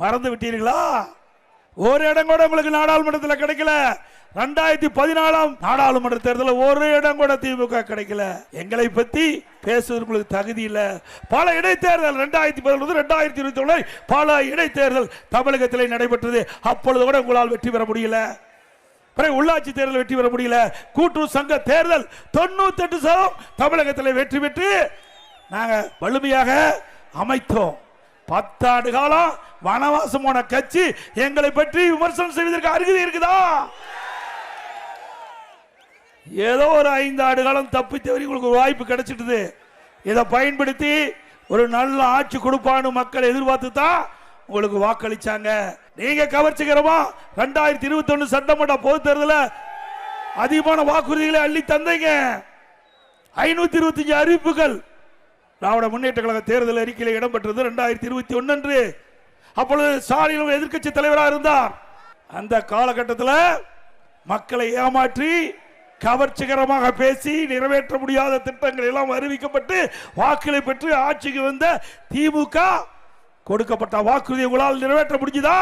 மறந்து விட்டீர்களா? ஒரு இடம் கூட உங்களுக்கு நாடாளுமன்றத்தில் கிடைக்கல. 2014 நாடாளுமன்ற தேர்தலில் ஒரு இடம் கூட திமுக கிடைக்கல. எங்களை பத்தி பேசுவதற்கு உங்களுக்கு தகுதி இல்ல. பல இடைத்தேர்தல் 2011 2021 பல இடைத்தேர்தல் தமிழகத்தில் நடைபெற்றது. அப்பொழுது கூட உங்களால் வெற்றி பெற முடியல. உள்ளாட்சி தேர்தல் வெற்றி பெற முடியல. கூட்டுறவு சங்க தேர்தல் 98% தமிழகத்தில் வெற்றி பெற்று நாங்க வலிமையாக அமைத்தோம். 10 ஆண்டு காலம் வனவாசம் போன கட்சி எங்களை பற்றி விமர்சனம் செய்வதற்கு அருகதை இருக்குதா? ஏதோ ஒரு 5 ஆண்டு காலம் தப்பி தவறி உங்களுக்கு ஒரு வாய்ப்பு கிடைச்சிட்டு இதை பயன்படுத்தி ஒரு நல்ல ஆட்சி கொடுப்பான்னு மக்கள் எதிர்பார்த்து தான் உங்களுக்கு வாக்களிச்சாங்க. நீங்க கவர்ச்சிகரமா 2021 சட்டமன்ற பொது தேர்தலில் அதிகமான வாக்குறுதிகளை அள்ளி தந்தீங்க. 525 அறிவிப்புகள் திராவிட முன்னேற்ற கழக தேர்தல் அறிக்கையில் இடம்பெற்றது 2021 அன்று. அப்பொழுது ஸ்டாலின் எதிர்க்கட்சி தலைவராக இருந்தார். அந்த காலகட்டத்தில் மக்களை ஏமாற்றி கவர்ச்சிகரமாக பேசி நிறைவேற்ற முடியாத திட்டங்கள் எல்லாம் அறிவிக்கப்பட்டு வாக்குகளை பெற்று ஆட்சிக்கு வந்த திமுக கொடுக்கப்பட்ட வாக்குறுதியை உங்களால் நிறைவேற்ற முடிஞ்சுதா?